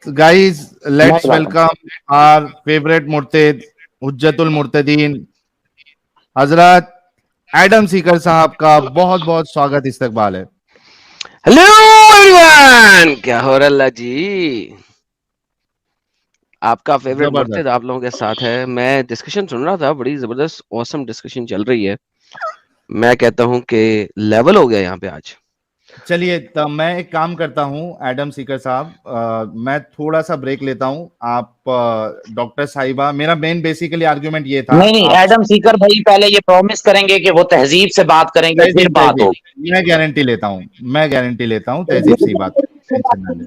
Guys, let's welcome our favorite Murtid, Hujjatul Murtadeen, Hazrat Adam Sikar साहब का बहुत बहुत स्वागत इस्तकबाल है। हेलो एवरीवन, क्या हो रहा जी। आपका फेवरेट मुर्तिद जबरदस्त। आप लोगों के साथ है। मैं डिस्कशन सुन रहा था, बड़ी जबरदस्त ऑसम डिस्कशन चल रही है। मैं कहता हूं कि लेवल हो गया यहाँ पे आज। चलिए, तब मैं एक काम करता हूं एडम सीकर साहब, मैं थोड़ा सा ब्रेक लेता हूं। आप डॉक्टर साहिबा, मेरा मेन बेसिकली आर्ग्यूमेंट ये था। नहीं आप एडम सीकर भाई पहले ये प्रॉमिस करेंगे कि वो तहजीब से बात करेंगे, फिर तहजीब बात तहजीब होगी। मैं गारंटी लेता हूं, तहजीब से ही बात, टेंशन ना ले।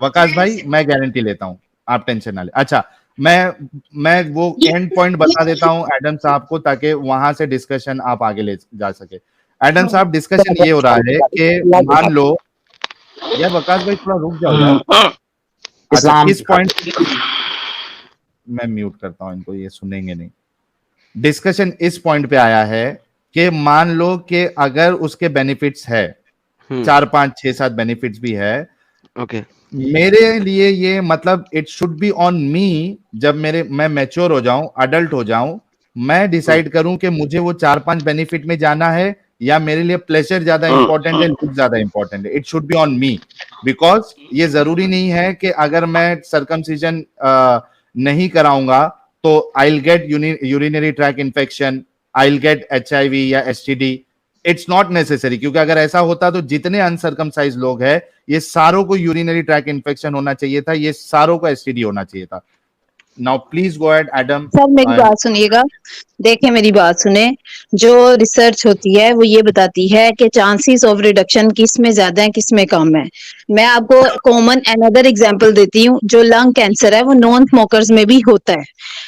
वकास भाई, मैं गारंटी लेता हूं, आप टेंशन ना ले। अच्छा, मैं वो एंड पॉइंट बता देता हूं एडम साहब को, ताकि वहां से डिस्कशन आप आगे ले जा सके। एडम साहब, डिस्कशन ये हो रहा है कि मान लो, यार वकास भाई थोड़ा रुक जाओ यार। अच्छा, इस्लाम इस पॉइंट मैं म्यूट करता हूं इनको, ये सुनेंगे नहीं। डिस्कशन इस पॉइंट पे आया है कि मान लो कि अगर उसके बेनिफिट्स है, 4 5 6 7 बेनिफिट्स भी है, ओके। मेरे लिए ये मतलब it should be on me. जब मैं मैच्योर हो जाऊं, अडल्ट हो जाऊं, मैं डिसाइड करूं कि मुझे वो 4 5 बेनिफिट में जाना है या मेरे लिए प्लेजर ज्यादा इंपॉर्टेंट है, लुक ज्यादा इंपॉर्टेंट है। It should be on me, because ये जरूरी नहीं है कि अगर मैं सर्कमसिजन नहीं कराऊंगा तो I will get urinary track infection, I will get HIV या STD। इट्स नॉट नेसेसरी, क्योंकि अगर ऐसा होता तो जितने अनसर्कमसाइज लोग हैं, ये सारों को यूरिनरी ट्रैक इन्फेक्शन होना चाहिए था, ये सारों को STD होना चाहिए था। Now please go ahead Adam. Sir मेरी बात सुनिएगा, देखिए मेरी बात सुने। जो रिसर्च होती है वो ये बताती है कि चांसेस ऑफ रिडक्शन किस में ज्यादा है, किस में कम है। मैं आपको कॉमन अनदर एग्जांपल देती हूँ। जो लंग कैंसर है वो नॉन स्मोकर्स में भी होता है,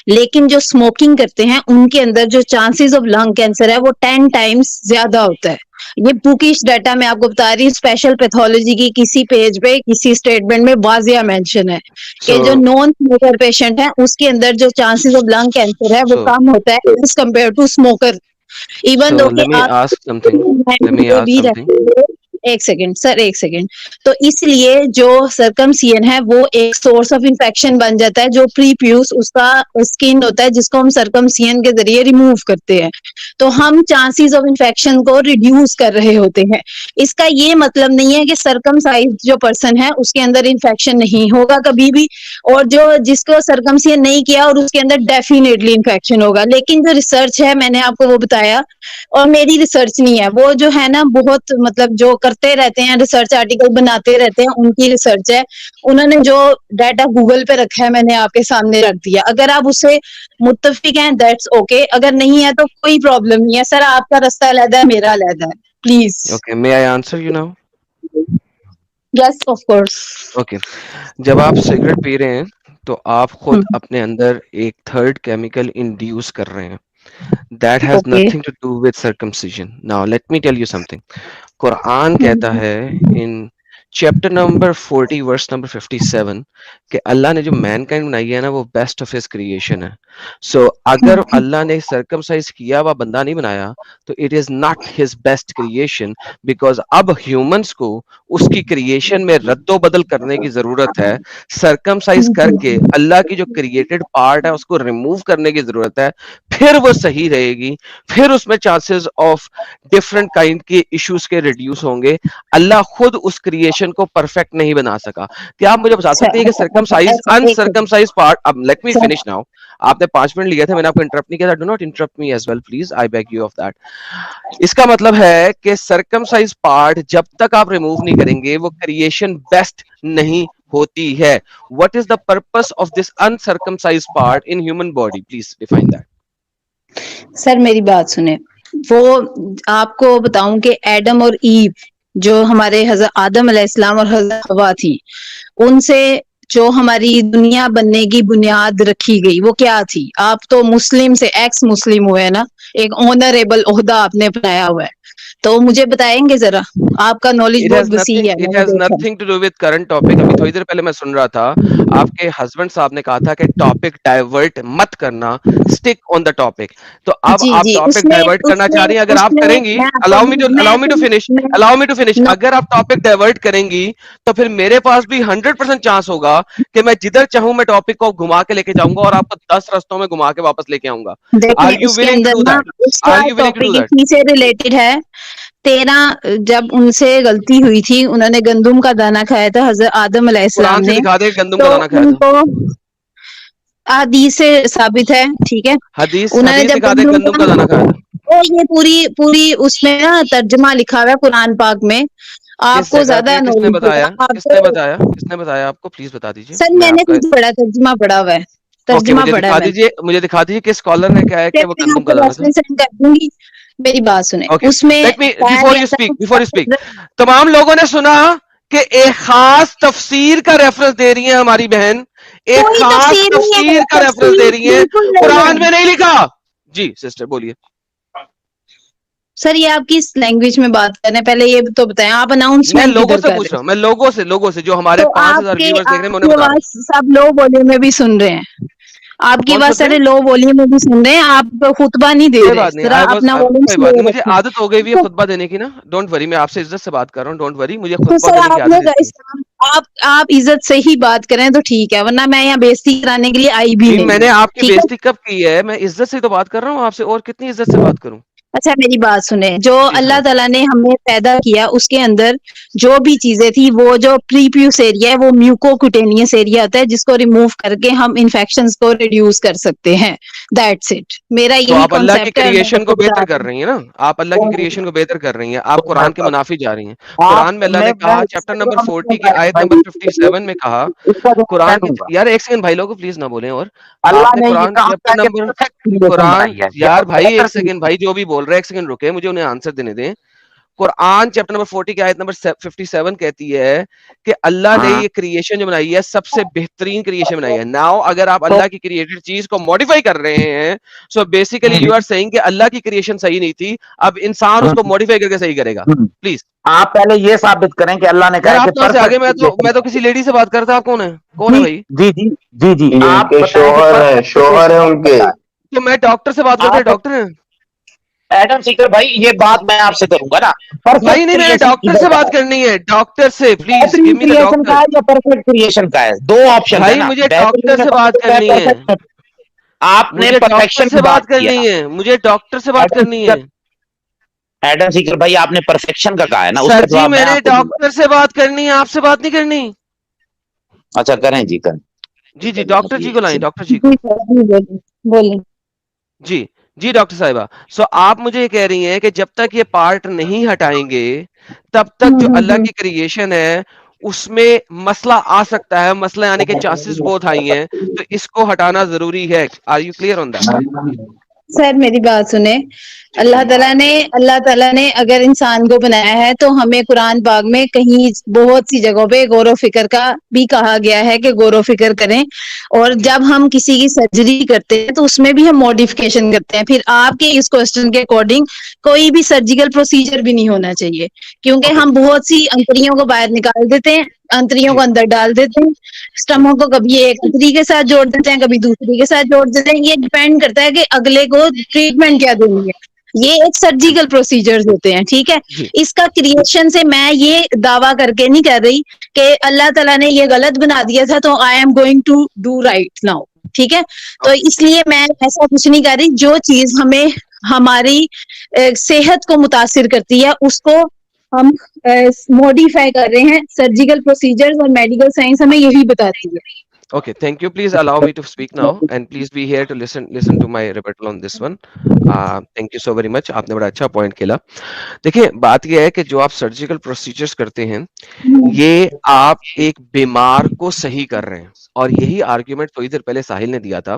लेकिन जो स्मोकिंग करते हैं उनके अंदर जो चांसेस ऑफ लंग कैंसर है वो 10 टाइम्स ज्यादा होता है। ये बुकिश डाटा मैं आपको बता रही हूँ, स्पेशल पैथोलॉजी की किसी पेज पे किसी स्टेटमेंट में वाजिया मेंशन है कि जो नॉन स्मोकर पेशेंट है उसके अंदर जो चांसेस ऑफ लंग कैंसर है वो कम होता है as compare to smoker. Even though कि आप एक सेकेंड सर, एक सेकेंड। तो इसलिए जो सर्कमसियन है वो एक सोर्स ऑफ इंफेक्शन बन जाता है। जो प्रीप्यूस उसका स्किन होता है जिसको हम सर्कमसियन के जरिए रिमूव करते हैं, तो हम चांसेस ऑफ इंफेक्शन को रिड्यूस कर रहे होते हैं। इसका ये मतलब नहीं है कि सर्कमसाइज जो पर्सन है उसके अंदर इंफेक्शन नहीं होगा कभी भी, और जो जिसको सर्कमसियन नहीं किया और उसके अंदर डेफिनेटली इंफेक्शन होगा। लेकिन जो रिसर्च है मैंने आपको वो बताया, और मेरी रिसर्च नहीं है वो, जो है ना बहुत मतलब जो करते रहते हैं रिसर्च आर्टिकल बनाते रहते हैं उनकी रिसर्च है। उन्होंने जो डाटा गूगल पे रखा है मैंने आपके सामने रख दिया। अगर आप उससे मुत्तफिक हैं दैट्स ओके, अगर नहीं है तो कोई प्रॉब्लम नहीं है। सर आपका रास्ता अलग है, मेरा अलग है, please. Okay, may I answer you now? Yes of course. Okay, जब आप सिगरेट पी रहे हैं तो आप खुद अपने अंदर एक थर्ड केमिकल इंड्यूस कर रहे हैं। That has nothing to do with circumcision. Now let me tell you something. Quran कहता है in chapter number 40 verse number 57 कि अल्लाह ने जो मैनकाइंड बनाई है ना वो बेस्ट ऑफ हिज क्रिएशन है। सो अगर अल्लाह ने सर्कमसाइज किया हुआ बंदा नहीं बनाया तो it is not his best creation, because अब ह्यूमंस को उसकी क्रिएशन में रद्दो बदल करने की जरूरत है। सर्कमसाइज करके अल्लाह की जो क्रिएटेड पार्ट है उसको रिमूव करने की जरूरत है, फिर वो सही रहेगी, फिर उसमें चांसेस ऑफ डिफरेंट काइंड के इश्यूज के रिड्यूस होंगे। अल्लाह खुद उस क्रिएशन को परफेक्ट नहीं बना सका। क्या आप मुझे बता सकते हैं कि सर्कमसाइज अनसर्कमसाइज पार्ट, अब लेट मी फिनिश नाउ। आपने 5 मिनट लिए थे, मैंने आपको इंटरप्ट नहीं किया था। Do not interrupt me as well please, I beg you of that. इसका मतलब है कि सर्कमसाइज पार्ट जब तक आप रिमूव नहीं करेंगे वो क्रिएशन बेस्ट नहीं होती है। What is the purpose of this uncircumcise part in human body? Please define that. Sir मेरी बात सुने, वो आपको बताऊं कि एडम और ईव जो हमारे हज़रत आदम अलैहिस्सलाम और हज़रत हवा थी, उनसे जो हमारी दुनिया बनने की बुनियाद रखी गई वो क्या थी? आप तो मुस्लिम से एक्स मुस्लिम हुए ना, एक ऑनरेबल ओहदा आपने अपनाया हुआ है, तो मुझे बताएंगे जरा, आपका नॉलेज बहुत वसी है। It has nothing to do with current topic. अभी थोड़ी देर पहले मैं सुन रहा था, आपके हस्बैंड साहब ने कहा था कि टॉपिक डाइवर्ट मत करना, स्टिक ऑन द टॉपिक। तो अब आप टॉपिक डाइवर्ट करना चाह रही हैं, अगर आप करेंगी, अलाउ मी टू फिनिश, अगर आप टॉपिक डाइवर्ट करेंगी तो फिर मेरे पास भी 100% चांस होगा कि मैं जिधर चाहूं मैं टॉपिक को घुमा के लेके जाऊंगा और आपको 10 रास्तों में घुमा के वापस लेके आऊंगा। आर देखिए यू उसके विलिंग टू अंदर डू ना दैट? उसका are you willing to do topic that? इसी से रिलेटेड है। 13 जब उनसे गलती हुई थी, उन्होंने गंदुम का दाना खाया था हजरत आदम अलैहिस्सलाम कुरान से ने, दिखा दे गंदम तो का दाना खाया था। उनको हदीस से साबित है, ठीक है। हदीस उन्होंने हदीस जब दिखा दे गंदुम गंदम का, का दाना खाया था। और ये पूरी पूरी उसमें ना तर्जुमा लिखा हुआ है कुरान पाक में, किस आपको जगह ज्यादा पे? किसने नॉलेज बताया? होगा किसने आपको। बताया? किसने बताया आपको? प्लीज बता दीजिए। सर मैं मैंने आपका खुद पढ़ा, तर्जुमा पढ़ा हुआ है, ओके, तर्जुमा मुझे पढ़ा है दिखा मैंने। दीजिए, मुझे दिखा दीजिए किस स्कॉलर ने कहा है कि फिर वो मैं गंदम का आपको दाना था। रेफरेंस सेंड कर दूंगी, मेरी बात सुने। ओके, उसमें लेट मी पाया बिफोर गया यू था स्पीक तमाम लोगों ने सुना कि एक खास तफसीर का रेफरेंस दे रही है हमारी बहन, एक कोई खास तफसीर नहीं है, तफसीर का रेफरेंस दे तफसीर रही है, बिल्कुल नहीं कुरान है। में नहीं लिखा। जी सिस्टर बोलिए। सर ये आप किस लैंग्वेज में बात कर रहे हैं, पहले ये तो बताएं, आप मैं अनाउंसमेंट लोगों किधर से कर पूछ रहे रहा हैं? हूँ, मैं लोगों से जो हमारे तो 5,000 व्यूअर्स देख रहे हैं, मैं उन्हें आपकी बता रहा हूँ। आवाज सब लो वॉल्यूम में भी सुन रहे हैं, आपकी कौन आवाज सुन रहे सारे हैं? लो वॉल्यूम में भी सुन रहे हैं, आप खुतबा नहीं दे कोई रहे, बात नहीं, जरा अपना वॉल्यूम कोई बात स्लो नहीं, मुझे रखें। आदत हो गई हुई है खुतबा देने की ना। डोंट वरी, मैं आपसे इज्जत से बात कर रहा हूँ, डोंट वरी, मुझे तो खुतबा सर देने की आपने आदत इसलिए है। आप इज्जत से ही बात करें तो ठीक है, वरना मैं यहाँ बेइज्जती कराने के लिए आई भी जी नहीं मैंने हूँ, आपकी ठीक है। बेइज्जती कब की है? मैं इज्जत से तो बात कर रहा हूँ आपसे, और कितनी इज्जत से बात करूं? अच्छा मेरी बात सुने, जो जी अल्लाह सुनाए। ताला ने हमें पैदा किया उसके अंदर जो भी चीजें थी, वो जो प्रीप्यूस एरिया है वो म्यूकोक्यूटेनियस एरिया होता है, जिसको रिमूव करके हम इन्फेक्शंस को रिड्यूस कर सकते हैं। दैट्स इट, मेरा तो यही आप अल्लाह की कॉन्सेप्ट है और मैं क्रिएशन को आपको बता बेहतर कर रही रही हैं ना, आप अल्लाह की क्रिएशन को बेहतर कर रही हैं, आप कुरान के आप मुनाफी जा रही हैं। कुरान में अल्लाह ने कहा चैप्टर नंबर 40 की आयत भाई नंबर 57 में कहा, इसका जवाब मैं कुरान की, दूंगा। यार एक सेकंड भाई लोगों प्लीज ना बोलें। और अल्लाह आपने ने ये कुरान कहा चैप्टर था कि नंबर, परफेक्ट क्रिएशन कुरान, बनाई है, ये यार और भाई बेहतर एक सेकंड भाई, जो भी बोल रहे हैं एक सेकंड रुके, मुझे उन्हें आंसर देने दें। कुरान चैप्टर नंबर 40 की आयत नंबर 57 कहती है कि अल्लाह ने हाँ, ये क्रिएशन जो बनाई है सबसे बेहतरीन क्रिएशन बनाई है। नाउ अगर आप तो अल्लाह की क्रिएटेड चीज को मॉडिफाई कर रहे हैं, so basically you are saying कि अल्लाह की क्रिएशन सही नहीं थी, अब इंसान उसको मॉडिफाई करके सही करेगा। प्लीज आप पहले ये साबित करें कि अल्लाह ने कहा यार, है आप कि कहां से आगे? परफेक्ट मैं क्रिएशन तो किसी लेडी से बात करता, आप कौन है? कौन है जी भाई? जी जी जी जी ये आप उनके बताएं कि परफेक्ट शोहर है क्रिएशन उनके। क्या है। तो मैं डॉक्टर से बात करता, आप डॉक्टर है एडम सीकर भाई, ये बात मैं आपसे करूंगा ना, परफेक्ट भाई? नहीं, मैंने क्रिएशन डॉक्टर किधर से का बात है? करनी है, डॉक्टर से प्लीज गिव बेहतरीन मी द क्रिएशन का डॉक्टर। है या परफेक्ट क्रिएशन का है? दो ऑप्शन है भाई ना, मुझे डॉक्टर बेहतरीन से का बात मतलब है करनी है, परफेक्ट। आपने मुझे डॉक्टर परफेक्शन से की बात बात किया। करनी है, मुझे डॉक्टर से बात एडम करनी है। सीकर एडम सीकर भाई, आपने परफेक्शन का कहा है ना, सर उसका जी जवाब मैं मैंने आपको दूंगा। डॉक्टर से बात करनी है, आपसे बात नहीं करनी। अच्छा करें जी, करें। जी जी, डॉक्टर जी को लाएं, डॉक्टर जी जी को। सर, जी बोलिए बोलिए। जी जी डॉक्टर साहिबा, सो आप मुझे ये कह रही हैं कि जब तक ये पार्ट नहीं हटाएंगे तब तक जो अल्लाह की क्रिएशन है उसमें मसला आ सकता है, मसला आने के चांसेस बहुत हाई हैं, तो इसको हटाना जरूरी है। Are you clear on that? Sir मेरी बात सुने, जी अल्लाह बोलिए। ताला ने अगर इंसान को बनाया है तो हमें कुरान पाक में कहीं बहुत सी जगहों पे गौर व फिक्र का भी कहा गया है कि गौर व फिक्र करें, और जी जब हम किसी की सर्जरी करते हैं तो उसमें भी हम मॉडिफिकेशन करते हैं। फिर आपके इस क्वेश्चन के अकॉर्डिंग कोई भी सर्जिकल प्रोसीजर भी नहीं होना चाहिए, क्योंकि ओके हम बहुत सी अंतड़ियों को बाहर निकाल देते हैं, अंतड़ियों को जी अंदर डाल देते हैं, स्टमक को कभी एक अंतड़ी के साथ जोड़ देते हैं, कभी दूसरी के साथ जोड़ देते हैं। ये डिपेंड करता है कि अगले को ट्रीटमेंट क्या देनी है। ये एक जी सर्जिकल प्रोसीजर्स होते हैं, ठीक है। जी इसका क्रिएशन से मैं ये दावा करके नहीं कर रही कि अल्लाह ताला ने ये गलत बना दिया था तो I am going to do right now, ठीक है। तो इसलिए मैं ऐसा कुछ नहीं कर रही। जो चीज हमें हमारी सेहत को मुतासिर करती है उसको हम मॉडिफाई कर रहे हैं। सर्जिकल प्रोसीजर्स और मेडिकल साइंस हमें यही बताती है। Okay, thank you. Please allow me to speak now, and please be here to listen to my rebuttal on this one. Thank you so very much. आपने बड़ा अच्छा पॉइंट खेला। देखिए बात यह है कि जो आप सर्जिकल प्रोसीजर्स करते हैं, ये आप एक बीमार को सही कर रहे हैं, और यही आर्ग्यूमेंट थोड़ी देर पहले साहिल ने दिया था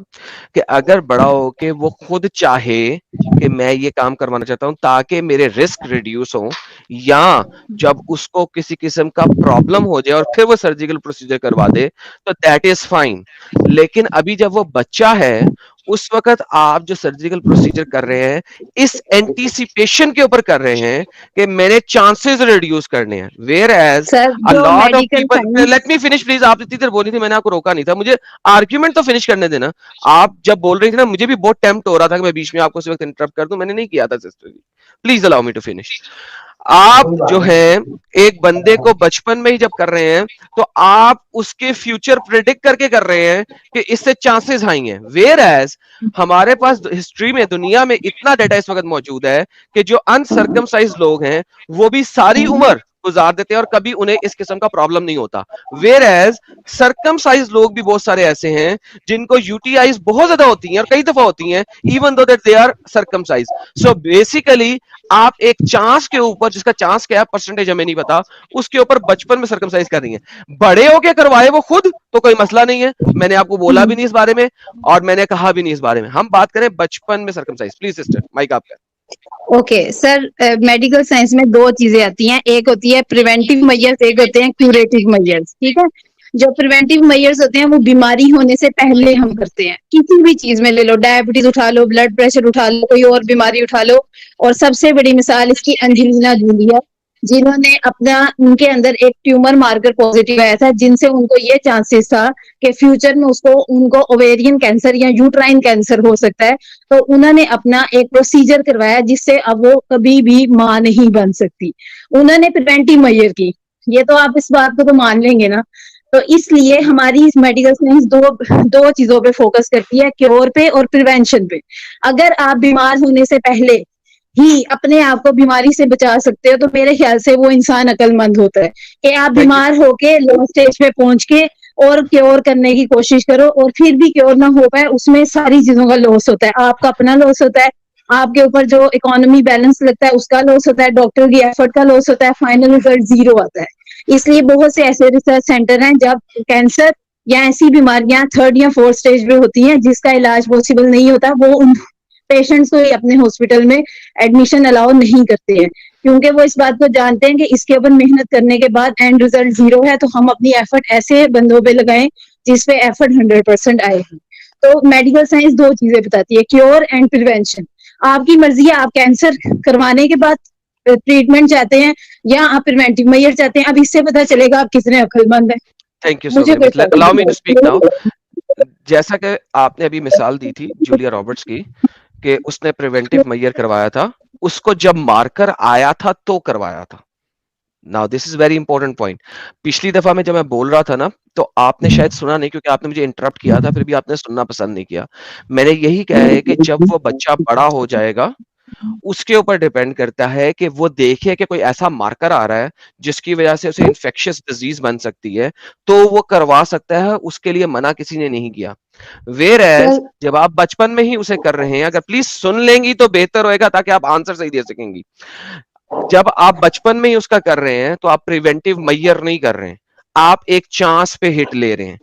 कि अगर बड़ा हो के वो खुद चाहे कि मैं ये काम करवाना चाहता हूं ताकि मेरे रिस्क रिड्यूस हो, या जब उसको किसी किस्म का प्रॉब्लम हो जाए और फिर वो सर्जिकल प्रोसीजर करवा दे, तो दैट इज फाइन। लेकिन अभी जब वो बच्चा है उस वक्त आप जो सर्जिकल प्रोसीजर कर रहे हैं इस एंटीसिपेशन के ऊपर कर रहे हैं कि मैंने चांसेस रिड्यूस करने हैं, वेयर एज सर अ जो lot of medical people. Science let me finish please, आप इतनी देर बोली थी, मैंने आपको रोका नहीं था, मुझे आर्ग्यूमेंट तो फिनिश करने देना। आप जब बोल रही थी ना, मुझे भी बहुत टेम्प्ट हो रहा था कि मैं बीच में आपको इस वक्त इंटरप्ट कर दूं, मैंने नहीं किया था sister ji, please allow me to finish. आप जो है एक बंदे को बचपन में ही जब कर रहे हैं तो आप उसके फ्यूचर प्रिडिक्ट करके कर रहे हैं कि इससे चांसेस हाई हैं, वेयर एज हमारे पास हिस्ट्री में दुनिया में इतना डेटा इस वक्त मौजूद है कि जो अनसर्कमसाइज लोग हैं वो भी सारी उम्र गुजार देते हैं और कभी उन्हें इस किस्म का प्रॉब्लम नहीं होता, वेयर एज सर्कमसाइज लोग भी बहुत सारे ऐसे हैं जिनको यूटीआईज बहुत ज्यादा होती हैं और कई दफा होती हैं even though that they are circumcise. So basically आप एक चांस के ऊपर, जिसका चांस क्या है परसेंटेज हमें नहीं पता, उसके ऊपर बचपन में सर्कमसाइज कर रही है। बड़े होके करवाए वो खुद तो कोई मसला नहीं है, मैंने आपको बोला भी नहीं इस बारे में और मैंने कहा भी नहीं इस बारे में, हम बात करें बचपन में सर्कमसाइज। प्लीज सिस्टर माइक आपका। ओके सर, मेडिकल साइंस में दो चीजें आती हैं, एक होती है प्रिवेंटिव मेजर्स, एक होते हैं क्यूरेटिव मेजर्स। ठीक है, जो प्रिवेंटिव मेजर्स होते हैं वो बीमारी होने से पहले हम करते हैं, किसी भी चीज में ले लो, डायबिटीज उठा लो, ब्लड प्रेशर उठा लो, कोई और बीमारी उठा लो। और सबसे बड़ी मिसाल इसकी अंजेलिना जूली है, जिन्होंने अपना, उनके अंदर एक ट्यूमर मार्कर पॉजिटिव आया था, जिनसे उनको ये चांसेस था कि फ्यूचर में उनको ओवेरियन कैंसर या यूट्राइन कैंसर हो सकता है। तो उन्होंने अपना एक प्रोसीजर करवाया जिससे अब वो कभी भी मां नहीं बन सकती। उन्होंने प्रिवेंटिव मेजर की, ये तो आप इस बात को तो मान लेंगे ना। तो इसलिए हमारी मेडिकल साइंस दो चीजों पे फोकस करती है, क्योर पे और प्रिवेंशन पे। अगर आप बीमार होने से पहले ही अपने आप को बीमारी से बचा सकते हो तो मेरे ख्याल से वो इंसान अक्लमंद होता है। कि आप बीमार होके लो स्टेज पे पहुंच के और क्योर करने की कोशिश करो और फिर भी क्योर ना हो पाए, उसमें सारी चीजों का लॉस होता है। आपका अपना लॉस होता है, आपके ऊपर जो इकोनॉमी बैलेंस लगता है उसका लॉस होता है, डॉक्टर की एफर्ट का लॉस होता है, फाइनल रिजल्ट जीरो आता है। इसलिए बहुत से ऐसे रिसर्च सेंटर हैं जब कैंसर या ऐसी बीमारियां थर्ड या फोर्थ स्टेज पे होती हैं जिसका इलाज पॉसिबल नहीं होता, वो उन पेशेंट्स को ही अपने हॉस्पिटल में एडमिशन अलाउ नहीं करते हैं, क्योंकि वो इस बात को जानते हैं कि इसके ऊपर मेहनत करने के बाद एंड रिजल्ट जीरो है, तो हम अपनी एफर्ट ऐसे बंदों पे लगाएं जिसपे एफर्ट 100% आएगी। तो मेडिकल साइंस दो चीजें बताती है, क्योर एंड प्रिवेंशन। आपकी मर्जी है, आप कैंसर करवाने के बाद ट्रीटमेंट चाहते हैं या आप प्रिवेंटिव मेजर चाहते हैं। अब इससे पता चलेगा आप कितने अक्लमंद हैं। Thank you so very much, allow me to speak now. जैसा कि आपने अभी मिसाल दी थी जूलिया रॉबर्ट्स की कि उसने प्रिवेंटिव मेजर करवाया था, उसको जब मार्कर आया था तो करवाया था। Now this is very important point. पिछली दफा में जब मैं बोल रहा था ना तो आपने शायद सुना नहीं क्योंकि आपने मुझे इंटरप्ट किया था, फिर भी आपने सुनना पसंद नहीं किया। मैंने यही कहा है कि जब वो बच्चा बड़ा हो जाएगा उसके ऊपर डिपेंड करता है कि वो देखे कि कोई ऐसा मार्कर आ रहा है जिसकी वजह से उसे इन्फेक्शियस डिजीज बन सकती है तो वो करवा सकता है, उसके लिए मना किसी ने नहीं किया। वेयर एज जब आप बचपन में ही उसे कर रहे हैं, अगर प्लीज सुन लेंगी तो बेहतर होएगा ताकि आप आंसर सही दे सकेंगी। जब आप बचपन में ही उसका कर रहे हैं तो आप प्रिवेंटिव मेजर नहीं कर रहे हैं, आप एक चांस पे हिट ले रहे हैं।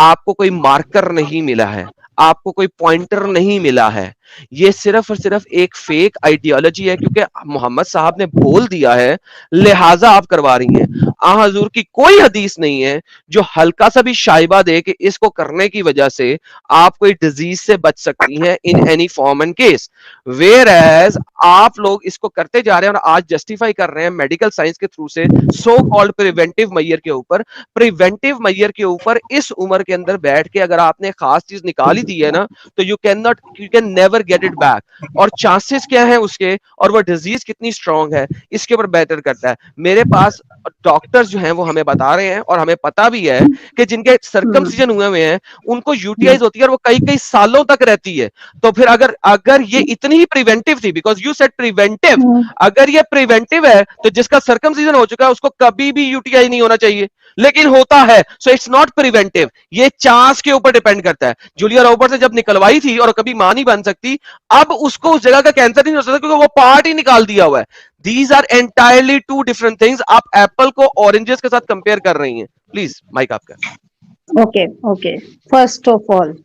आपको कोई मार्कर नहीं मिला है, आपको कोई पॉइंटर नहीं मिला है, ये सिर्फ और सिर्फ एक फेक आइडियोलॉजी है क्योंकि मोहम्मद साहब ने बोल दिया है लिहाजा आप करवा रही हैं। हजूर की कोई हदीस नहीं है जो हल्का सा भी शाइबा दे कि इसको करने की वजह से आप कोई डिजीज से बच सकती हैं in any form and case. Whereas आप लोग इसको करते जा रहे हैं और आज जस्टिफाई कर रहे हैं मेडिकल साइंस के थ्रू से सो कॉल्ड प्रिवेंटिव मेजर के ऊपर। प्रिवेंटिव मेजर के ऊपर इस उम्र के अंदर बैठ के अगर आपने खास चीज निकाली दी है ना तो you can never get it back. और चांसेस क्या है उसके और वो डिजीज कितनी स्ट्रांग है इसके ऊपर बेहतर करता है। मेरे पास डॉक्टर्स जो हैं वो हमें बता रहे हैं और हमें पता भी है कि जिनके सर्कमसिजन हुए हैं उनको यूटीआईज होती है और वो कई कई सालों तक रहती है। तो फिर अगर ये इतनी ही प्रिवेंटिव थी, बिकॉज यू सेड प्रिवेंटिव, अगर ये प्रिवेंटिव है तो जिसका सर्कमसिजन हो चुका है उसको कभी भी यूटीआई नहीं होना चाहिए, लेकिन होता है। सो इट्स नॉट प्रिवेंटिव, ये चांस के ऊपर डिपेंड करता है। जूलिया रॉबर्ट से जब निकलवाई थी और कभी मां नहीं बन सकती, अब उसको उस जगह का कैंसर नहीं हो सकता क्योंकि वो पार्ट ही निकाल दिया हुआ है। These are entirely two different things. आप एप्पल को ऑरेंजेस के साथ कंपेयर कर रही हैं। प्लीज माइक आपका। ओके फर्स्ट ऑफ ऑल,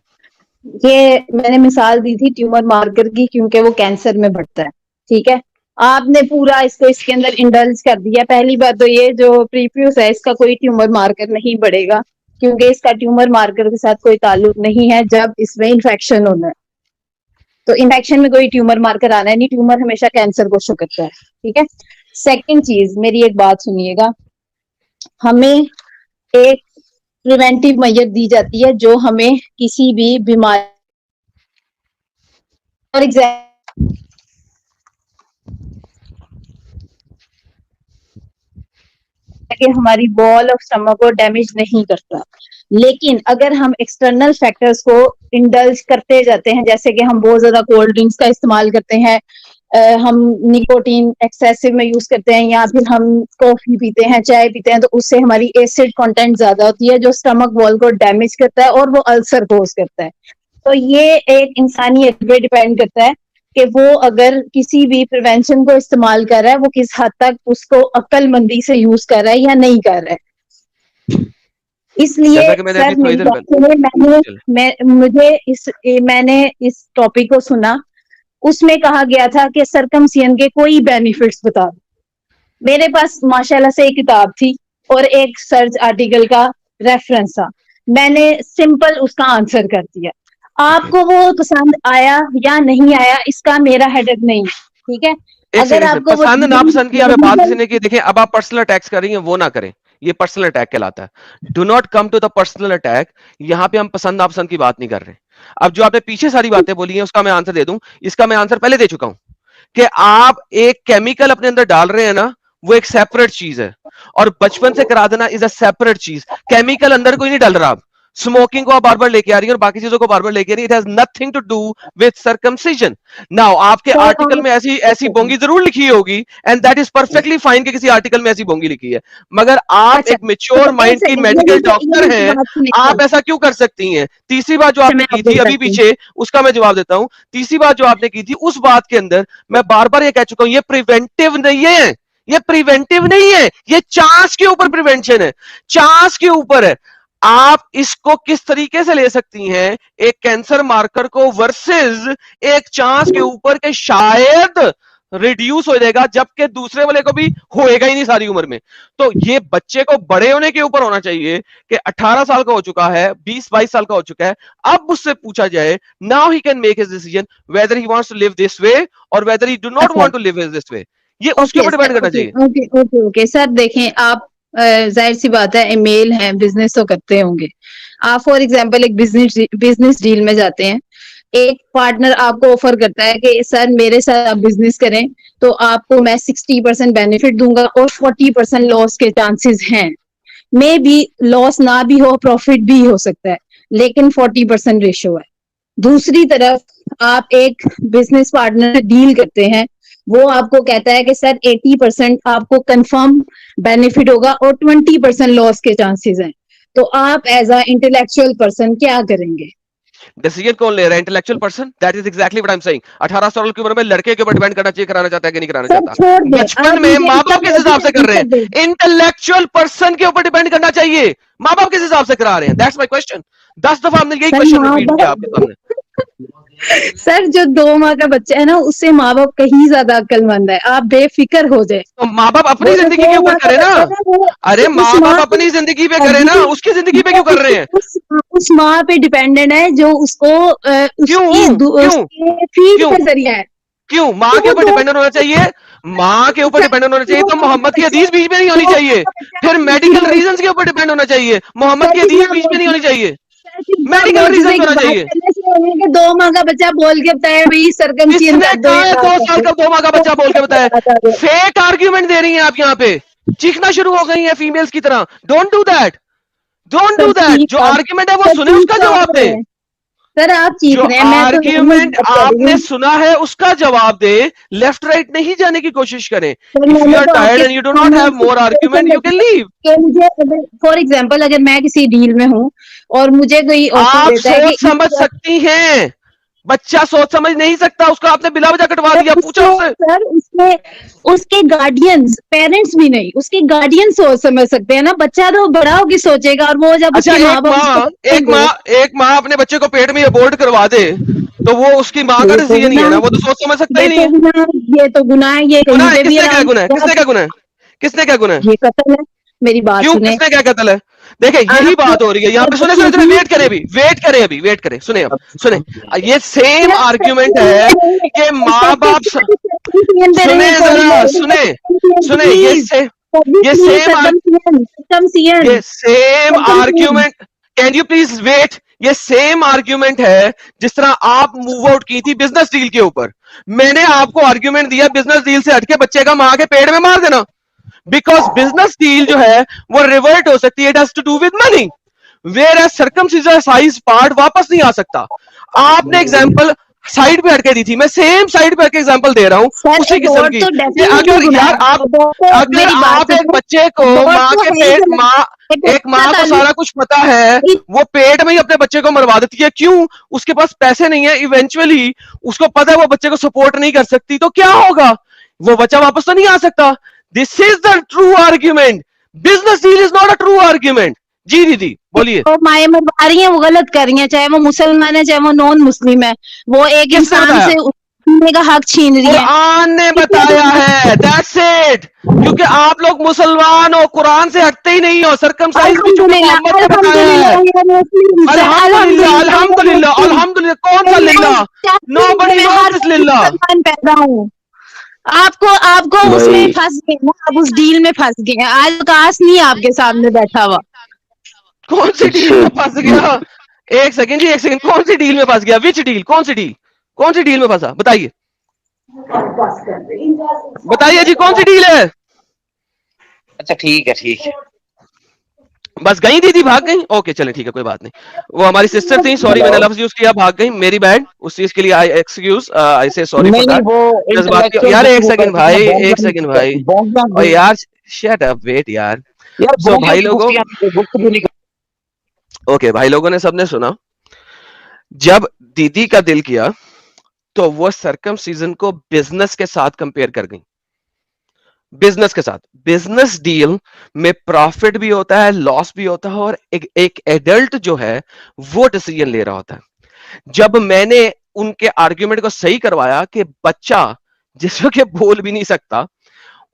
ये मैंने मिसाल दी थी ट्यूमर मार्कर की क्योंकि वो कैंसर में बढ़ता है। ठीक है, आपने पूरा इसको इसके अंदर इंडल्ज कर दिया। पहली बात तो ये जो प्रीफ्यूज है इसका कोई ट्यूमर मार्कर नहीं बढ़ेगा क्योंकि इसका ट्यूमर मार्कर के साथ कोई ताल्लुक नहीं है जब इसमें इन्फेक्शन होना है। तो इन्फेक्शन में कोई ट्यूमर मार्कर आना है नहीं, ट्यूमर हमेशा कैंसर को शो करता है। ठीक है, सेकंड चीज, मेरी एक बात सुनिएगा, हमें एक प्रिवेंटिव मेजर दी जाती है जो हमें किसी भी बीमारी, फॉर एग्जाम्पल कि हमारी वॉल ऑफ स्टमक को डैमेज नहीं करता। लेकिन अगर हम एक्सटर्नल फैक्टर्स को इंडल्ज करते जाते हैं, जैसे कि हम बहुत ज्यादा कोल्ड ड्रिंक्स का इस्तेमाल करते हैं, हम निकोटीन एक्सेसिव में यूज करते हैं, या फिर हम कॉफी पीते हैं, चाय पीते हैं, तो उससे हमारी एसिड कंटेंट ज्यादा होती है जो स्टमक वॉल को डैमेज करता है और वो अल्सर कोज करता है। तो ये एक इंसानियत पे डिपेंड करता है कि वो अगर किसी भी प्रिवेंशन को इस्तेमाल कर रहा है, वो किस हद तक उसको अक्लमंदी से यूज कर रहा है या नहीं कर रहा है। इसलिए सर मैंने इस टॉपिक को सुना, उसमें कहा गया था कि सर्कमसियन के कोई बेनिफिट्स बता दो। मेरे पास माशाल्लाह से एक किताब थी और एक सर्च आर्टिकल का रेफरेंस था, मैंने सिंपल उसका आंसर कर दिया। आपको वो पसंद आया या नहीं आया इसका मेरा हेडेक नहीं, ठीक है। अगर आपको पसंद ना पसंद की बात नहीं की, देखिए अब आप पर्सनल अटैक्स कर रही हैं, वो ना करें, ये पर्सनल अटैक कहलाता है। Do not come to the personal attack. यहां पे हम पसंद नापसंद की बात नहीं कर रहे। अब जो आपने पीछे सारी बातें बोली हैं उसका मैं आंसर दे दूं। इसका मैं आंसर पहले दे चुका हूं कि आप एक केमिकल अपने अंदर डाल रहे हैं ना, वो एक सेपरेट चीज है, और बचपन से करा देना इज अ सेपरेट चीज। केमिकल अंदर कोई नहीं डाल रहा। आप स्मोकिंग को आप बार बार लेके आ रही है और बाकी चीजों को बार बार लेके आ रही है। It has nothing to do with circumcision. Now आपके आर्टिकल में ऐसी बोंगी जरूर लिखी होगी, and that is perfectly fine कि किसी आर्टिकल में ऐसी बोंगी लिखी है, मगर आप एक मेच्योर माइंड की मेडिकल डॉक्टर हैं, आप ऐसा क्यों कर सकती हैं? तीसरी बात जो आपने की थी अभी पीछे, उसका मैं जवाब देता हूं। तीसरी बात जो आपने की थी, उस बात के अंदर मैं बार बार ये कह चुका हूं, ये प्रिवेंटिव नहीं है, ये प्रिवेंटिव नहीं है, ये चांस के ऊपर प्रिवेंशन है, चांस के ऊपर है। आप इसको किस तरीके से ले सकती हैं, एक कैंसर मार्कर को वर्सेस एक चांस के ऊपर के शायद रिड्यूस हो जाएगा, जबकि दूसरे वाले को भी होएगा ही नहीं सारी उम्र में। तो ये बच्चे को बड़े होने के ऊपर होना चाहिए कि 18 साल का हो चुका है, 20-22 साल का हो चुका है, अब उससे पूछा जाए, now he can make his decision whether he wants to live this way और whether he do not want to live this way. ये उसके ऊपर डिपेंड करना चाहिए। ओके सर, देखें आप जाहिर सी बात है मेल हैं, बिजनेस तो करते होंगे। आप फॉर एग्जांपल एक बिजनेस डील में जाते हैं, एक पार्टनर आपको ऑफर करता है कि सर मेरे साथ आप बिजनेस करें तो आपको मैं 60% बेनिफिट दूंगा और 40% लॉस के चांसेस हैं। मे बी लॉस ना भी हो, प्रॉफिट भी हो सकता है, लेकिन 40% रेशो है। दूसरी तरफ आप एक बिजनेस पार्टनर से डील करते हैं, वो आपको कहता है कि सर 80% आपको कंफर्म बेनिफिट होगा और 20% लॉस के चांसेस हैं। तो आप एज अ इंटेलेक्चुअल पर्सन क्या करेंगे? डिसीजन कौन ले रहा है? Intellectual person. That is exactly what I am saying. 18 साल की उम्र में लड़के के ऊपर डिपेंड करना चाहिए, कराना चाहता है कि नहीं कराना चाहता। बचपन में माँ बाप किस हिसाब से कर रहे हैं, इंटेलेक्चुअल पर्सन के ऊपर डिपेंड करना चाहिए। माँ बाप किस हिसाब से करा रहे हैं, दैट्स माय क्वेश्चन। 10 दफा हमने यही क्वेश्चन रिपीट किया आपके सामने। सर जो 2 माह का बच्चा है ना, उससे माँ बाप कहीं ज्यादा अक्लमंद है, आप बेफिक्र हो जाए। तो माँ बाप अपनी जिंदगी के ऊपर करे ना। अरे माँ बाप अपनी जिंदगी पे करे ना, उसकी जिंदगी पे क्यों कर रहे हैं? उस माँ पे डिपेंडेंट है जो उसको फीड का जरिया है। क्यों माँ के ऊपर डिपेंडेंट होना चाहिए? माँ के ऊपर डिपेंडेंट होना चाहिए तो मोहम्मद की हदीस बीच में नहीं होनी चाहिए। फिर मेडिकल रीजंस के ऊपर डिपेंड होना चाहिए, मोहम्मद की हदीस बीच में नहीं होनी चाहिए। मेडिकल रीजन होना चाहिए। 2 माह का बच्चा बोल के बताया भाई सर्कमसियन कर दो। 2 साल का 2 माह का बच्चा बोल के बताया। फेक आर्ग्यूमेंट दे रही हैं आप यहाँ पे, चीखना शुरू हो गई हैं फीमेल्स की तरह। Don't do that, don't do that. जो आर्ग्यूमेंट है वो सुने, उसका जवाब दे। सर आप चीख रहे हैं, आर्ग्यूमेंट आपने सुना है उसका जवाब दे। लेफ्ट राइट नहीं जाने की कोशिश करें। If you are tired and you do not have more argument, you can leave. मुझे फॉर एग्जांपल अगर मैं किसी डील में हूं और मुझे कोई आप सोच समझ सकती हैं, बच्चा सोच समझ नहीं सकता, उसको आपने बिला वजह कटवा दिया। पूछो उससे। सर उसके गार्डियंस, पेरेंट्स भी नहीं, उसके गार्डियन सोच समझ सकते हैं ना। बच्चा तो बड़ा होगी सोचेगा, और वो जब अच्छा एक माँ अपने बच्चे को पेट में अबॉर्ट करवा दे तो वो उसकी माँ का डिसीजन ही है ना, वो तो सोच समझ सकता ही नहीं है। ये तो गुनाह है। ये किसने क्या गुनाह है? किसने क्या गुनाह है? किसने क्या गुनाह है? ये कत्ल है। मेरी बात क्यों? सुने। किसने क्या कत्ल है? देखे यही बात हो रही है यहाँ पे। सुने सुने सुने, वेट करें अभी, वेट करें अभी, वेट करें। सुने अब सुने, ये सेम आर्ग्यूमेंट है कि माँ बाप सुने जरा, सुने सुने, ये same argument, can you please wait. ये सेम आर्ग्यूमेंट है जिस तरह आप मूव आउट की थी बिजनेस डील के ऊपर। मैंने आपको आर्ग्यूमेंट दिया बिजनेस डील से हटके बच्चे का मां के पेट में मार देना। बिकॉज बिजनेस डील जो है वो रिवर्ट हो सकती है, it has to do with money, whereas circumcision size part वापस नहीं आ सकता। आपने एग्जांपल साइड पे हटके दी थी, मैं सेम साइड पे हटके एग्जांपल दे रहा हूं सर उसी किस्म अबॉर्ट की। तो कि डेफिनेटली अगर गुनाह यार है, आप अबॉर्ट तो अगर मेरी बात आप एक सुनो, बच्चे को अबॉर्ट माँ तो के है ही पेट गलत। एक माँ को सारा कुछ पता है, वो पेट में ही अपने बच्चे को मरवा देती है, क्यों? उसके पास पैसे नहीं है, इवेंचुअली उसको पता है वो बच्चे को सपोर्ट नहीं कर सकती, तो क्या होगा? वो बच्चा वापस तो नहीं आ सकता। This is the true argument, business deal is not a true argument. जी दीदी बोलिए। तो माए मरवा रही हैं, वो गलत कर रही हैं, चाहे वो मुसलमान है चाहे वो नॉन मुस्लिम है, वो एक किसने इंसान बताया? से जीने का हक छीन रही है। कुरान ने बताया है, दैट्स इट। क्योंकि आप लोग मुसलमान हो, कुरान से हटते ही नहीं हो। सर्कमसाइज भी चूंकि अल्हम्दुलिल्लाह, मोहम्मद ने बताया अल्हम्दुलिल्लाह, है। ये मुस्लिम से, अल्हम्दुलिल्लाह अल्हम्दुलिल्लाह, अल्हम्दुलिल्लाह अल्हम्दुलिल्लाह, कौन सा लिल्लाह? नोबडी मैं नोस हर दिस लिल्लाह। मुसलमान पैदा हूँ। आपको आपको उसमें भाई फंस गए ना, आप उस डील में फंस गए हैं। आज आकाश नहीं है आपके सामने बैठा हुआ। कौन सी डील अच्छा में फंस गया? एक सेकंड जी, एक सेकंड, कौन सी डील में फंस गया? Which deal? कौन सी डील? कौन सी डील में फंसा? बताइए बताइए जी, कौन सी डील है? अच्छा ठीक है ठीक है। बस गई दीदी, भाग गई? ओके चले ठीक है, कोई बात नहीं। वो हमारी सिस्टर थी, सॉरी मैंने लफ्ज यूज किया, भाग गई, मेरी बैड। उस चीज के लिए आई एक्सक्यूज, आई से सॉरी फॉर नहीं दैट। वो जज्बाती इंटेलेक्चुअल यार, एक गुफ्तगू सेकंड करती है, भाई, बॉम्ब एक सेकंड भाई, नहीं बॉम्ब और यार शट अप, वेट यार। यार सो बोलियो भाई की लोगों, गुफ्तगू नहीं ओके भाई लोगों ने सबने सुना, जब दीदी का दिल किया तो वो सर्कमसीजन को बिजनेस के साथ कंपेयर कर गई। बिजनेस के साथ, बिजनेस डील में प्रॉफिट भी होता है, लॉस भी होता है, और एक एडल्ट जो है वो डिसीजन ले रहा होता है। जब मैंने उनके आर्ग्यूमेंट को सही करवाया कि बच्चा जिसको के बोल भी नहीं सकता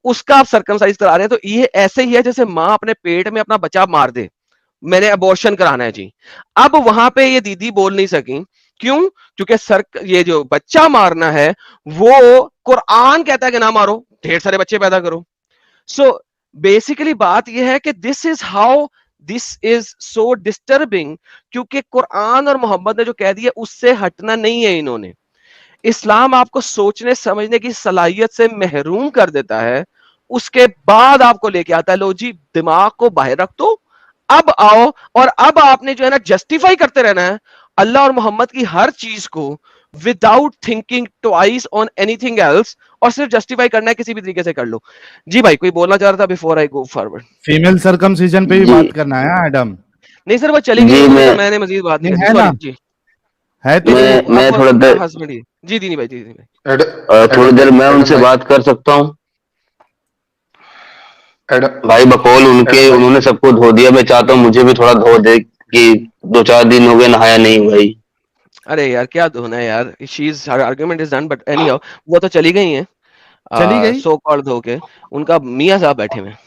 उसका आप सर्कमसाइज करा रहे हैं, तो ये ऐसे ही है जैसे मां अपने पेट में अपना बच्चा मार दे, मैंने अबॉर्शन कराना है जी। अब वहां पे ये दीदी बोल नहीं सकी, क्यों? क्योंकि ये जो बच्चा मारना है वो कुरान कहता है कि ना मारो, ढेर सारे बच्चे पैदा करो। सो बेसिकली बात यह है कि दिस इज सो डिस्टर्बिंग, क्योंकि कुरान और मोहम्मद ने जो कह दिया उससे हटना नहीं है इन्होंने। इस्लाम आपको सोचने समझने की सलाहियत से महरूम कर देता है, उसके बाद आपको लेके आता है, लो जी दिमाग को बाहर रख दो, अब आओ। और अब आपने जो है ना जस्टिफाई करते रहना है अल्लाह और मोहम्मद की हर चीज को without thinking twice on anything else, और सिर्फ जस्टिफाई करना है, किसी भी तरीके से कर लो। जी भाई कोई बोलना चाह रहा था before I go forward? Female circumcision पे भी जी बात करना है एडम? नहीं सर वो चली गई, जी उन्होंने मैं कहा मैंने मजीद बात नहीं नहीं करनी, है सॉरी ना, जी। है तो मैं अब मैं वो थोड़ा देर हस्बैंड ही। जी दीदी भाई, जी दीदी भाई। थोड़ी देर मैं उनसे बात कर सकता हूँ भाई? बकौल उनके उन्होंने सबको धो दिया, मैं चाहता हूँ मुझे भी थोड़ा धो दे, कि 2-4 दिन हो गए नहाया नहीं भाई। अरे यार क्या धोना है यार, she is her argument is done, but any how वो तो चली गई हैं, चली गई। सो कॉल्ड धो के। उनका मियां साहब बैठे हुए हैं।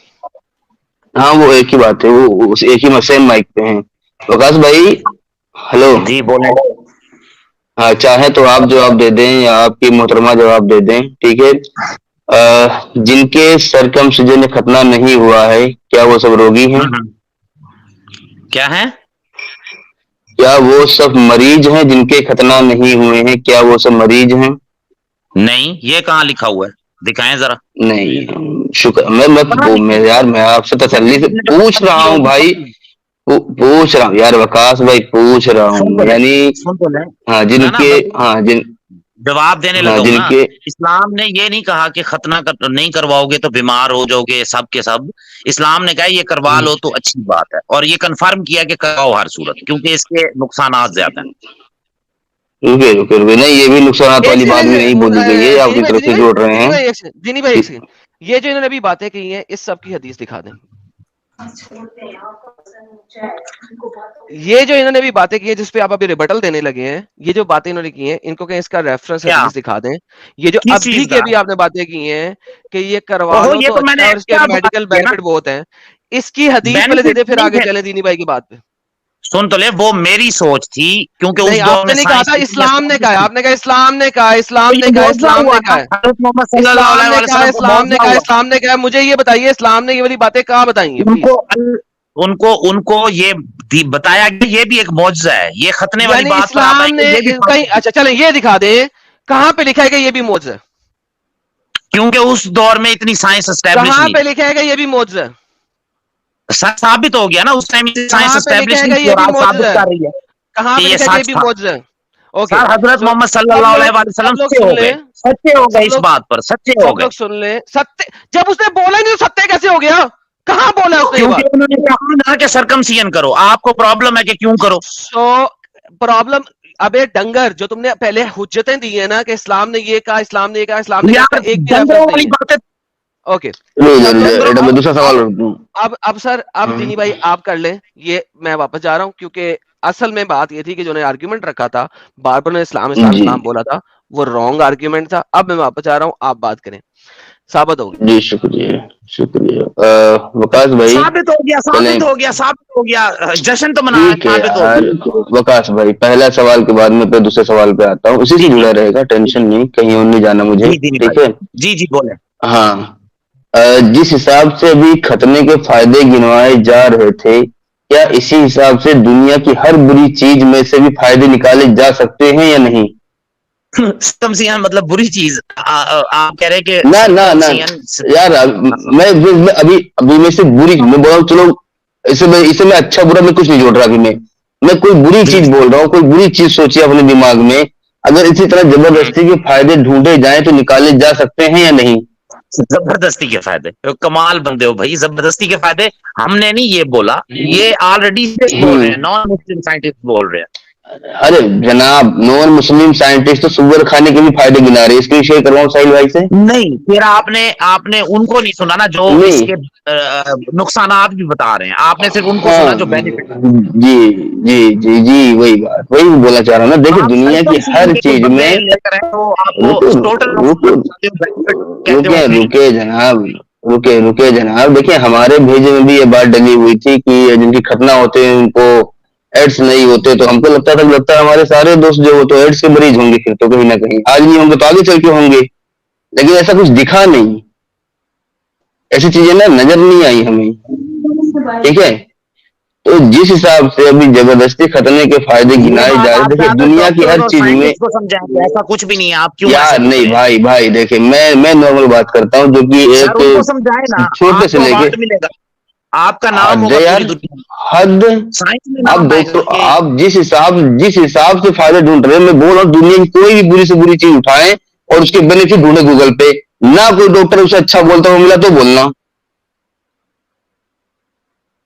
हाँ वो एक ही बात है, वो उस एक ही सेम माइक पे हैं। प्रकाश भाई हेलो। जी बोले। हाँ चाहे तो आप जवाब दे दें या आपकी मोहतरमा जवाब दे दें, ठीक है। जिनके सर्कमसिजन खतना नहीं हुआ है, क्या वो सब रोगी हैं? क्या है? क्या वो सब मरीज हैं? जिनके खतना नहीं हुए हैं, क्या वो सब मरीज हैं? नहीं, ये कहाँ लिखा हुआ है, दिखाएं जरा। नहीं शुक्र, मैं यार मैं आपसे तसल्ली से पूछ रहा हूँ भाई, पूछ रहा हूँ यार वकास भाई, पूछ रहा हूँ यानी। सुन तो ले। हाँ ना जिनके, मैं हाँ जवाब देने हाँ लगा हूं ना। जिनके, इस्लाम ने ये नहीं कहा कि खतना नहीं करवाओगे तो बीमार हो जाओगे सब के सब। इस्लाम ने कहा ये करवा लो तो अच्छी बात है, और ये कंफर्म किया कि करवाओ हर सूरत, क्योंकि इसके नुकसानात ज्यादा हैं। रुके नहीं, ये भी नुकसानात वाली बात भी नहीं बोली गई है, आप अपनी तरफ से जोड़ रहे हैं। दीनी भाई एक सेकंड, ये जो इन्होंने अभी बातें कही हैं इस सब की हदीस दिखा दें। ये जो इन्होंने अभी बातें की है जिसपे आप अभी रिबटल देने लगे हैं, ये जो बातें इन्होंने की हैं इनको कहीं इसका रेफरेंस हदीस दिखा दें। ये जो किस अभी चीज की का? अभी आपने बातें की हैं कि ये करवा ओहो, लो ये तो तो अच्छा मैंने है और इसके क्या बात मेडिकल किया ना, बेनिफिट बहुत हैं, इसकी हदीस पहले दे दे, फिर आगे चले दीनी भाई की बात पे। सुन तो ले, वो मेरी सोच थी, क्योंकि उस नहीं दौर आपने में नहीं कहा था, इस्लाम ने कहा है, आपने कहा इस्लाम ने कहा, इस्लाम ने कहा, इस्लाम ने कहा, इस्लाम ने कहा, इस्लाम ने कहा, इस्लाम ने कहा। मुझे ये बताइए इस्लाम ने ये वाली बातें कहाँ बताई हैं प्लीज? उनको उनको ये बताया गया, ये भी एक मौजज़ा है, ये खतने वाली यानी बात पर आता है इस्लाम कि ने ये भी कहीं, अच्छा चलें ये दिखा दें कहां पे लिखा है कि ये भी मौजज़ा है। क्योंकि उस दौर में इतनी साइंस एस्टेब्लिश कहाँ नहीं पे लिखा है ये भी मौजूद है? साबित हो गया ना उस टाइम साइंस कहाँ पे लिखा एस्टेब्लिश है नहीं थी ये और भी आज मौजूद साबित है? कर रही है कहाँ कि पे ये लिखा है ये सच भी था। मौजूद है? ओके, सर हजरत तो मोहम्मद सब सल्लल्लाहु लोग अलैहि वसल्लम सब लोग सच्चे हो सुन गए, ले, सच्चे हो सब गए, इस लोग बात पर सच्चे हो सब गए, लोग सुन ले। सत्य जब उसने बोला ही नहीं तो सत्य कैसे हो गया? कहाँ बोला है उसने ये क्योंकि बात? उन्होंने कहा ना कि सर्कमसिजन करो। आपको प्रॉब्लम है कि क्यों करो? तो प्रॉब्लम, अबे डंगर, जो तुमने पहले हुज्जतें दी है ना कि इस्लाम ने ये कहा, इस्लाम ने ये कहा, इस्लाम ने ये यार कहा, एक भी डंगरों रेफरेंस वाली नहीं है। बातें ओके, रुक सब लोग जा, डंगरों मैं दूसरा सवाल अब सर, अब दीनी भाई आप कर लें ये, मैं वापस जा रहा हूं क्योंकि असल में बात ये थी कि जो ने आर्ग्यूमेंट रखा था, बार बार ने इस्लाम इस्लाम जी इस्लाम बोला था, वो रॉन्ग आर्ग्यूमेंट था। अब मैं वापस जा रहा हूं, आप बात करें, साबित होगी। जी, शुक्रिया शुक्रिया। वकास भाई साबित हो गया, चलें, साबित हो गया, साबित हो गया, जश्न तो मना, ठीक है साबित हो यार। गया। वकास भाई पहला सवाल के बाद में फिर दूसरे सवाल पे आता हूँ, उसी से जी जी जुड़ा रहेगा, टेंशन नहीं, कहीं और नहीं जाना मुझे, जी दीनी ठीक भाई, है। जी जी बोले। हाँ, जिस हिसाब से अभी खतने के फायदे गिनवाए जा रहे थे, क्या इसी हिसाब से दुनिया की हर बुरी चीज में से भी फायदे निकाले जा सकते हैं या नहीं? सर्कमसिजन मतलब बुरी चीज? आप कह रहे हैं कि ना ना ना सर्कमसिजन? यार, मैं अभी अभी में से बुरी मैं बोल रहा हूँ, चलो इसे मैं अच्छा बुरा मैं कुछ नहीं जोड़ रहा अभी मैं कोई बुरी जी चीज जी बोल रहा हूँ, कोई बुरी चीज सोचिए अपने दिमाग में। अगर इसी तरह जबरदस्ती के फायदे ढूंढे जाएं तो निकाले जा सकते हैं या नहीं? जबरदस्ती के फायदे, कमाल बंदे हो भाई, जबरदस्ती के फायदे हमने नहीं ये बोला, ये ऑलरेडी बोल रहे हैं, नॉन मुस्लिम साइंटिस्ट बोल रहे हैं। अरे जनाब, नॉन मुस्लिम साइंटिस्ट तो सुअर खाने के भी फायदे गिना रहे हैं, स्क्रीन शेयर करवाऊं साहिल भाई से? नहीं, फिर आपने आपने उनको नहीं सुना ना जो नहीं, इसके नुकसानात भी बता रहे हैं, आपने सिर्फ उनको सुना जो हाँ, बेनिफिट। जी जी जी जी, वही बात, वही बोलना चाह रहा हूँ ना। देखिए आप दुनिया की सर्कमसिजन हर के कोई चीज बंदे में, लेकर आए तो आपको रुको टोटल रुको बेनिफिट कहते हो रुके नहीं। रुके जनाब, रुके रुके जनाब, देखिए हमारे भेजे में भी ये बात डली हुई थी कि जिनकी खतना होते हैं उनको एड्स नहीं होते, तो हमको लगता है हमारे सारे दोस्त जो वो तो एड्स के मरीज होंगे, फिर तो कहीं ना कहीं आज नहीं होंगे तो आगे चल के होंगे, लेकिन ऐसा कुछ दिखा नहीं, ऐसी चीजें ना नजर नहीं आई हमें, ठीक है। तो जिस हिसाब से अभी जबरदस्ती खतने के फायदे ये गिनाए बात जा रहे, आप देखिए चाहते हो दुनिया की डॉक्टर्स हर और चीज में, साइंटिस्ट को समझाएंगे, ऐसा कुछ भी नहीं है, आप क्यों ऐसे यार बोल नहीं रहे हैं? भाई भाई देखिए, मैं नॉर्मल बात करता हूँ जो कि सर उनको एक समझाए ना, छोटे से आपको लेके, अवार्ड मिलेगा, आपका नाम हद होगा है पूरी यार, दुनिया में, हद। साइंस में आप नाम आएगा डॉक्टर, कि आप जिस हिसाब से फायदे ढूंढ रहे हैं, मैं बोल रहा हूँ दुनिया की कोई भी बुरी से बुरी चीज उठाएं और उसके बेनिफिट ढूंढे गूगल पे, ना कोई डॉक्टर उसे अच्छा बोलता हुआ मिला तो बोलना,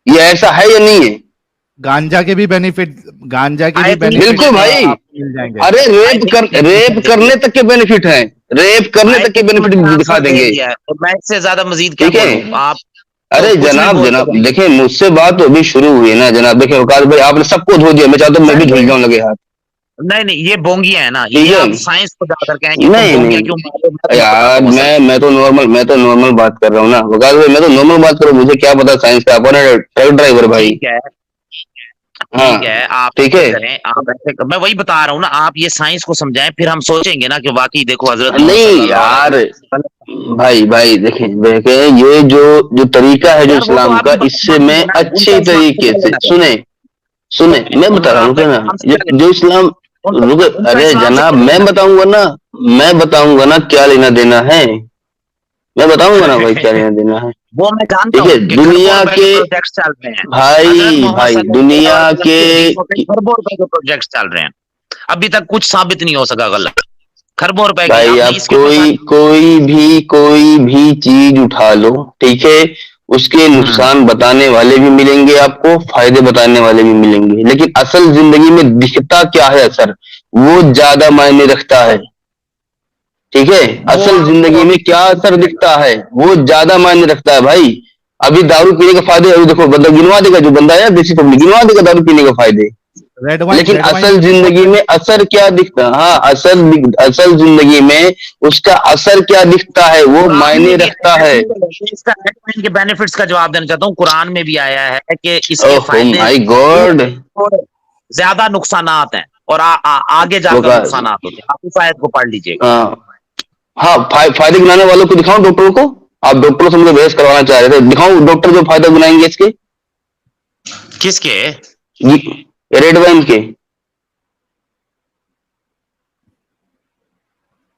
ये ऐसा है या नहीं है? गांजा के भी बेनिफिट, गांजा के भी आई थिंक बेनिफिट बिल्कुल भाई, आपको मिल जाएंगे। अरे आई थिंक रेप करने तक के बेनिफिट हैं, रेप करने आई तक के थिंक बेनिफिट मैंने दिखा आंसर दे देंगे, दिया है, और मैं इससे ज्यादा मजीद क्या ठीक है। बोलूं, आप तो अरे कुछ भी जनाब बोलते जनाब जाएं। देखिए, मुझसे बात तो अभी शुरू हुई है ना जनाब, देखिए वकास भाई आपने सबको धो दिया, मैं चाहता हूँ मैं सर भी धुल ये जाऊं लगे हाथ, नहीं नहीं, ये बोंगिया है ना, ठीक ये है। आप साइंस को जाकर कहें कि तुम नहीं बोंगिया क्यों मार रहे हो, मैं नहीं तुम्हें यार, बताता हूँ असल। मैं तो नॉर्मल बात कर रहा हूँ ना वकास भाई, मैं तो नॉर्मल बात कर रहा हूँ, मुझे क्या पता साइंस का, अपना ट्रक ड्राइवर भाई। ठीक है, हाँ, ठीक है, आप ठीक ऐसे है। करें, आप ऐसे मैं वही बता रहा हूँ ना, आप ये साइंस को समझाएं, फिर हम सोचेंगे ना कि वाकई देखो हजरत मोहम्मद नहीं सल्लल्लाहु अलैहि यार, वसल्लम। भाई भाई देखें देखें, ये जो जो तरीका है जो यार वो तो इस्लाम का, आपकी इससे बात मैं है ना, अच्छी उनका इस्लाम से तरीके क्या से लेना देना सुने, सुने मैं बता उनका रहा हूँ, आपका रुके ना, इस्लाम से क्या जो लेना इस्लाम, उनका रुके, उनका अरे इस्लाम से जनाब क्या लेना मैं बताऊंगा ना क्या लेना देना है, मैं बताऊंगा ना भाई क्या देना। लेना देना है, वो मैं जानता ठीक है। हूँ कि खरबों दुनिया रुपए के के, प्रोजेक्ट्स चल रहे हैं, हजरत भाई मोहम्मद भाई सल्लल्लाहु दुनिया अलैहि वसल्लम के, की हदीसों पे खरबों रुपए के प्रोजेक्ट्स चल रहे हैं, अभी तक कुछ साबित नहीं हो सका गलत, खरबों रुपए के, भाई आपने आप इसके ऊपर कोई भी चीज उठा लो, ठीक है, उसके हम्म नुकसान बताने वाले भी मिलेंगे आपको, फायदे बताने वाले भी मिलेंगे, लेकिन असल जिंदगी में दिखता क्या है असर, वो ज्यादा मायने रखता है, ठीक है। वो असल आपको जिंदगी में अभी क्या असर दिखता है वो ज्यादा मायने रखता है भाई। अभी दारू पीने के फायदे अभी देखो, बंदा गिनवा देगा, जो बंदा है देसी पब्लिक गिनवा देगा दारू पीने के फायदे, लेकिन रेड वाइन असल में भी बहुत जिंदगी में असर क्या दिखता, हाँ असल जिंदगी में उसका असर क्या दिखता है वो कुरान मायने में भी रखता आया है। है, इसका इनके बेनिफिट्स का जवाब देना चाहता हूँ, कुरान में भी आया है कि इसके ओह फायदे माय गॉड, थोड़े ज्यादा नुकसानात हैं, और आगे वो जाकर का, नुकसानात होते हैं, आप इस आयत को पढ़ लीजिएगा। हाँ हाँ, फायदे गिनाने वालों को दिखाऊं, डॉक्टरों को, आप डॉक्टरों से मुझे बहस करवाना चाह रहे थे, दिखाऊं डॉक्टर जो फायदा गिनाएंगे इसके, किसके? रेड वाइन के,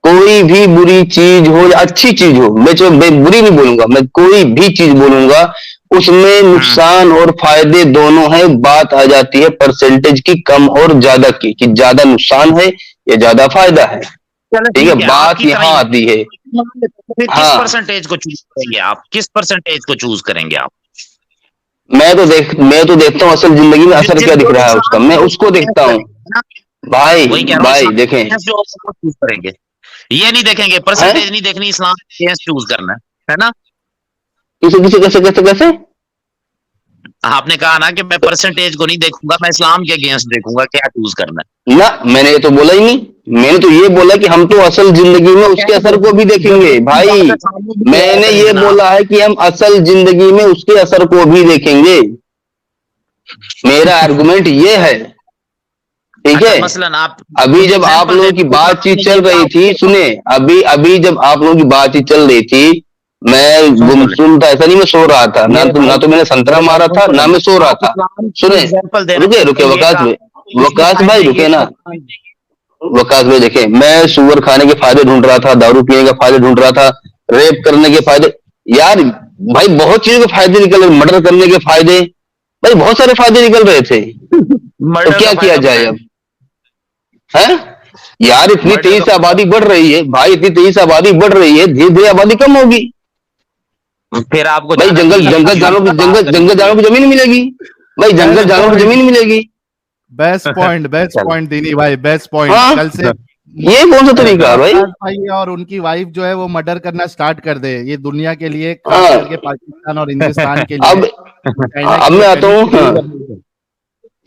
कोई कोई भी बुरी चीज हो या अच्छी चीज हो, मैं बुरी नहीं बोलूंगा, मैं कोई भी चीज बोलूंगा, उसमें नुकसान और फायदे दोनों है। बात आ जाती है परसेंटेज की, कम और ज्यादा की, कि ज्यादा नुकसान है या ज्यादा फायदा है। चलो ठीक है, ठीक है, बात आपकी यहाँ तरह आती है। फिर किस हाँ, परसेंटेज को चूज करेंगे आप? किस परसेंटेज को चूज करेंगे आप? मैं तो देखता हूँ असल जिंदगी में असर क्या दिख जो रहा है उसका, नुकसान मैं है उसको उसको देखता हूँ। करेंगे, है ना? भाई वही कह रहा हूँ, भाई इस्लाम देखें, के जो option को चूज करेंगे, ये नहीं देखेंगे, है परसेंटेज नहीं देखनी, इस्लाम के चूज करना है ना? किसे किसे कैसे कैसे कैसे आपने कहा ना कि मैं परसेंटेज को नहीं देखूंगा, मैं इस्लाम के अगेंस्ट देखूंगा, क्या चूज करना ना, मैंने ये तो बोला ही नहीं। मैंने तो ये बोला कि हम तो असल जिंदगी में है। उसके असर को भी देखेंगे भाई। मैंने ये बोला है कि हम असल जिंदगी में उसके असर को भी देखेंगे। मेरा आर्गुमेंट ये है, ठीक अच्छा, है। मसलन आप अभी कुछ जब आप एग्जांपल लोगों दे की दो, बातचीत आपने चल ये रही कहा थी, सुने, अभी अभी जब आप लोगों की बातचीत चल रही थी, मैं सुन तो ले गुमसुम था, ऐसा नहीं मैं सो रहा था, मेरे ना भाई, तो मैंने संतरा मेरे भाई मारा सुन था, तो ना ले, मैं सो रहा आप था। इस्लाम की सुने, एग्जांपल देना, रुके रुके, ये वकास कहा भाई, इसके वकास भाई फायदे रुके ये ना, नुकसान ये। वकास भाई देखे, मैं सुअर खाने के फायदे ढूंढ रहा था, दारू पीने के फायदे ढूंढ रहा था, रेप करने के फायदे, यार भाई बहुत चीजों के फायदे निकल रहे, मर्डर करने के फायदे, भाई बहुत सारे फायदे निकल रहे थे। तो मर्डर क्या का किया फायदा जाए बताएं, अब, है यार? इतनी मर्डर तेजी का से आबादी बढ़ रही है भाई, इतनी तेजी से आबादी बढ़ रही है, धीरे धीरे आबादी कम होगी। फिर आपको भाई जाना जंगल चाहिए जंगल जानवर को, बात करने जंगल के लिए। जानवर को जमीन मिलेगी, भाई जंगल बेस्ट जानवर को पॉइंट, जमीन मिलेगी। बेस्ट चलो पॉइंट दीनी भाई, बेस्ट पॉइंट। हाँ, कल से ये कौन सा तरीका है भाई? वकास भाई और उनकी वाइफ जो है वो मर्डर करना स्टार्ट कर दे, ये दुनिया के लिए, खास हाँ, करके पाकिस्तान और हिंदुस्तान के लिए, अब चाइना अब के लिए मैं आता हूँ, बेनिफिशियल। हाँ,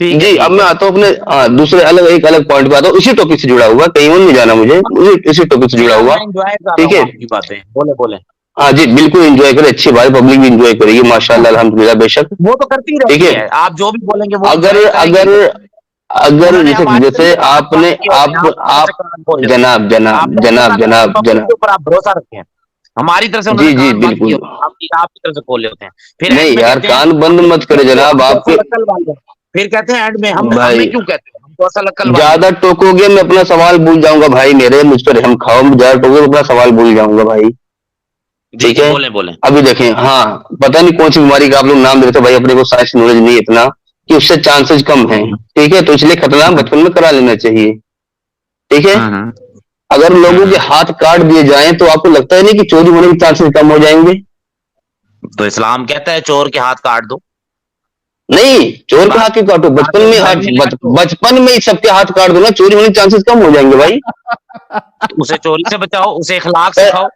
ठीक है जी, अब ठीक मैं है। आता हूँ अपने दूसरे एक अलग पॉइंट पे आता हूँ, इसी टॉपिक से जुड़ा हुआ, कहीं और नहीं जाना मुझे, इसी टॉपिक से जुड़ा यार हुआ। मैं एंजॉय कर रहा ठीक हूँ है, आपकी बातें, बोले बोले। हाँ जी, बिल्कुल एंजॉय करें, अच्छी बात, पब्लिक भी एंजॉय करेगी माशाल्लाह अल्हम्दुलिल्लाह, बेशक। वो तो करती ठीक रहती है, है, आप जो भी बोलेंगे वो अगर एंजॉय करेगी। अगर अगर उन्होंने जैसे हमारे जैसे तरीके से आपने बात किए होते हैं, आप ऐसे कान खोले होते हैं। जनाब जनाब आपने ऐसे जनाब कान खोले, जनाब पब्लिक जनाब के ऊपर आप भरोसा रखते हैं, हमारी तरफ से जी उन्होंने जी कान बंद किए बिल्कुल। होते हैं, आपकी तरफ से खोले होते हैं। फिर एंड नहीं में यार, कहते हैं कान बंद हमें मत क्यों करे कहते हो, जनाब, हम तो आपके असल अक्ल वाले हैं। फिर कहते हैं एंड में हम भाई हमें क्यों कहते हो, हम तो असल अक्ल वाले हैं। ज्यादा टोकोगे मैं अपना सवाल भूल जाऊंगा भाई, मेरे मुझ पर रहम खाओ, ज्यादा टोकोगे अपना सवाल भूल जाऊंगा भाई। जी ठीक जी, है, बोले बोले। अभी देखें, हाँ, पता नहीं कौन सी बीमारी का आप लोग नाम दे रहे थे भाई, अपने को साइंस नॉलेज नहीं है इतना, कि उससे चांसेस कम है। ठीक है, तो इसलिए खतरा बचपन में करा लेना चाहिए। ठीक है, हम्म अगर लोगों के हाथ काट दिए जाएं तो आपको लगता है नहीं कि चोरी होने के चांसेस कम हो जाएंगे? तो इस्लाम कहता है चोर के हाथ काट दो। नहीं, ये चोर के हाथ बात क्यों काटो, बचपन काटो, में घर में हाथ, काटो, बचपन में ही सबके हाथ काट दो ना, चोरी होने के चांसेस कम हो जाएंगे भाई। उसे चोरी से बचाओ, उसे इखलाक ए, सिखाओ।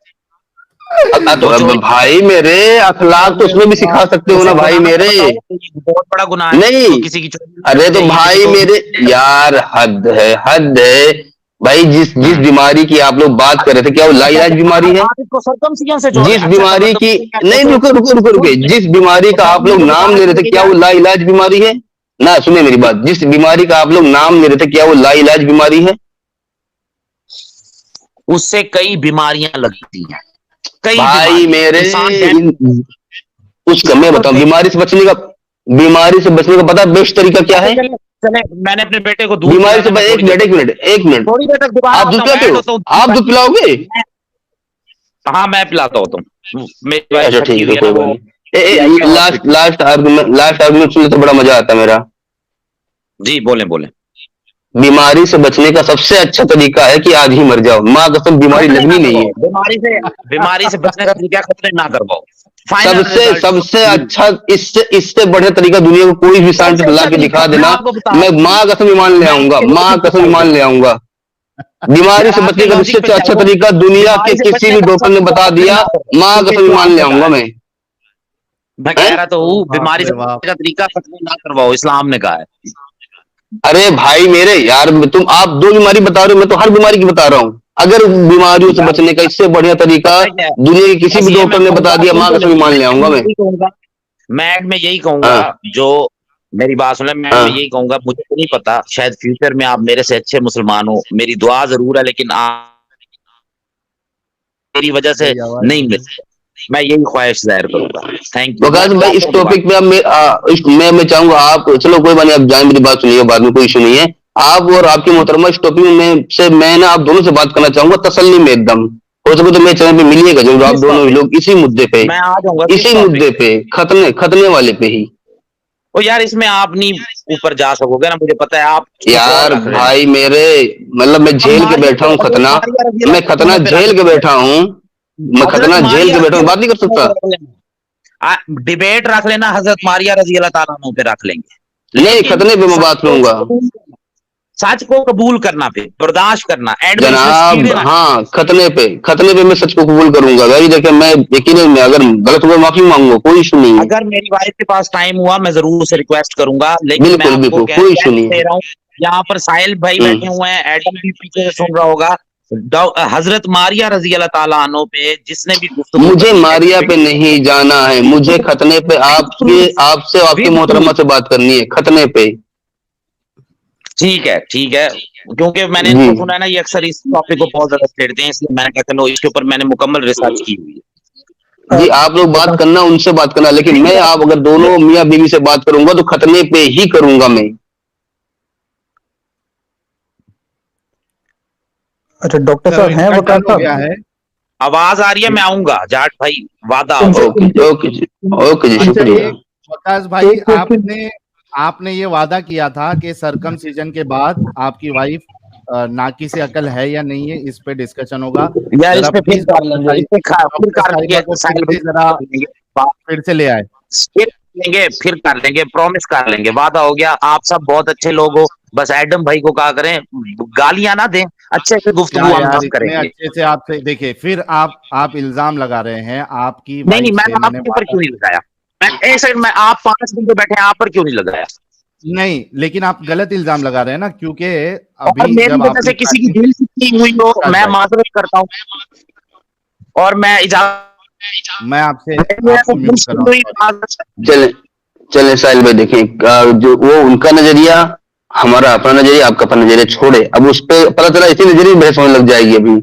तो वो चोरी भाई मेरे, अखलाक तो उसमें भी सिखा सकते हो ना उसे भाई गुनाह मत मेरे। बताओ कि ये बहुत बड़ा गुनाह है, नहीं, तो किसी की चोरी अरे करनी तो चाहिए, किसी भाई को। मेरे, यार हद है, हद है भाई। जिस जिस बीमारी की आप लोग बात कर रहे थे, क्या वो लाइलाज बीमारी है? आप इसको सर्कमसिजन से जोड़ रहे जिस हैं। अच्छा बीमारी की, नहीं, रुको रुको रुको रुके, जिस बीमारी का आप लोग नाम ले रहे थे, क्या वो लाइलाज बीमारी है? ना, सुनिए मेरी बात, जिस बीमारी का आप लोग नाम ले रहे थे, क्या वो लाइलाज बीमारी है? उससे कई बीमारियां लगती हैं, कई भाई बीमारियां मेरे, इंसान उसका मैं बताऊं, बीमारी से बचने का पता बेस्ट तरीका क्या है? चले चले, मैंने अपने बेटे को दूध बीमारी से पिलाने में एक मिनट, एक मिनट, एक मिनट, थोड़ी देर तक दोबारा आप दूध आता हूँ, पिलाते ऐड हो? होता हूँ। आप दूध पिलाओगे? हाँ मैं पिलाता हूँ, तुम मेरी वाइफ अच्छा थकी ठीक हुई है, है ना, कोई बात वो नहीं। लास्ट आर्गुमेंट सुनने तो बड़ा मजा आता है मेरा। जी बोले बोले। बीमारी से बचने का सबसे अच्छा तरीका है कि आज ही मर जाओ, माँ कसम बीमारी खतरे लगनी ना नहीं करवाओ, है। बीमारी से बचने का तरीका खतरे ना करवाओ। फाइनल सबसे रिजल्ट सबसे अच्छा, इससे इससे बढ़िया तरीका दुनिया को कोई भी साइंटिस्ट ला के दिखा मैं देना, आपको बता मैं रहा हूँ, माँ कसम ईमान ले मैं आऊंगा, आपके माँ लॉजिक पे कसम ईमान चलूंगा, ले आऊंगा। बीमारी से मैं आपके बचने का लॉजिक पे सबसे अच्छा चलूंगा। तरीका दुनिया के बीमारी से किसी बचने भी का डॉक्टर ने सबसे बता अच्छा दिया, ना करो, माँ क्योंकि कसम ईमान इस्लाम ले ने कहा आऊंगा है। मैं। मैं हैं? कह रहा तो हूँ, बाप बीमारी रे से बाप। बचने का तरीका खतरे ना करवाओ, इस्लाम ने कहा है। अरे भाई मेरे यार, आप दो बीमारी बता रहे हो, मैं तो हर बीमारी की बता रहा हूँ। अगर बीमारियों से बचने का इससे बढ़िया तरीका पता है क्या है? दुनिया के किसी बस भी ये डॉक्टर मैं ने बता कहूंगा, दिया, सुन माँ तो कसम ले, ईमान ले आऊंगा मैं। मैं यही कहूंगा, हाँ जो मेरी बात सुने, मैं हाँ, यही कहूंगा, मुझे तो नहीं पता, शायद फ्यूचर में आप मेरे से अच्छे मुसलमान हो, मेरी दुआ जरूर है, लेकिन आप मेरी वजह से भाई आवाज नहीं मिल, मैं यही ख्वाहिश जाहिर करूंगा। Thank you. वकास भाई, इस टॉपिक पे अब मैं चाहूंगा आप, चलो कोई बात नहीं, आप जाए, मेरी बात सुनिए, बाद में कोई इशू नहीं है। आप और आपकी मोहतरमा इस टॉपिक में से मैं ना आप दोनों से बात करना चाहूंगा तसल्ली में एकदम। हो सके तो मेरे चैनल पे मिलिएगा जरूर आप दोनों ही लोग इसी मुद्दे पे, मैं आ जाऊंगा इसी मुद्दे पे, खतने वाले पे ही। ओ यार इसमें आप नहीं ऊपर जा सकोगे ना, मुझे पता है। आप यार भाई मेरे मतलब मैं झेल के बैठा हूँ खतना, मैं खतना झेल के बैठा हूँ, मैं खतना झेल के बैठा हूँ, बात नहीं कर सकता। डिबेट रख लेना, हजरत मारिया रजी अल्लाह ताला अन्हु पे रख लेंगे। नहीं खतने पे मैं बात करूंगा, सच को कबूल करना पे बर्दाश्त करना जनाब। हाँ खतने पे मैं सच को कबूल करूंगा भाई। देखिए मैं यकीनन मैं अगर गलत हुआ माफी मांगूंगा, कोई इशू नहीं है। अगर मेरी वाइफ के पास टाइम हुआ मैं जरूर उसे रिक्वेस्ट करूंगा, लेकिन बिल्कुल, मैं आपको बिल्कुल, कोई इशू नहीं है। कह रहा हूँ, यहाँ पर साहिल भाई बैठे हुए हैं, एडम भी पीछे से सुन रहा होगा। हजरत मारिया रजी अल्लाह ताला अन्हु पे जिसने भी गुफ्तगू मुझे मारिया पे नहीं जाना है, मुझे खतने पे आपसे आपकी मोहतरमा से बात करनी है, खतने पे। ठीक है क्योंकि मैंने इनको सुना है ना, ये अक्सर इस टॉपिक को बहुत ज्यादा छेड़ते हैं, इसलिए मैंने कहा चलो इसके ऊपर मैंने मुकम्मल रिसर्च की हुई है। जी आप लोग बात करना, उनसे बात करना, लेकिन मैं आप अगर दोनों मियाँ बीवी से बात करूंगा तो खतने पे ही करूंगा मैं। अच्छा डॉक्टर साहब हैं वकार साहब? आवाज आ रही है, मैं आऊंगा जाट भाई, वादा। ओके जी शुक्रिया। वकास भाई आपने ये वादा किया था कि सरकमसिजन के बाद आपकी वाइफ नाकी से अकल है या नहीं है, इस पे डिस्कशन होगा। यार इस पे फिर से ले आए, फिर कर लेंगे, प्रॉमिस कर लेंगे, वादा हो गया। आप सब बहुत अच्छे लोग हो, बस एडम भाई को कहा करें गालियां ना दें, अच्छे से गुफ्तगू हम करेंगे। अच्छे से आपसे देखिए, फिर आप इल्जाम लगा रहे हैं आपकी। नहीं मैंने आपके ऊपर क्यों नहीं लगाया, एक सेकंड में, आप 5 दिन पे बैठे हैं, आप पर क्यों नहीं लगाया? नहीं, लेकिन आप गलत इल्जाम लगा रहे हैं ना, क्योंकि अभी मेरी वजह से किसी की दिल की हुई हो, मैं माजरत करता हूँ और मैं मैं आपसे चले साहिल भाई देखें, जो वो उनका नजरिया, हमारा अपना नजरिया, आपका अपना नजरिया छोड़े। अब उस पर पता चला इसी नजरिए में बहस होने लग जाएगी अभी।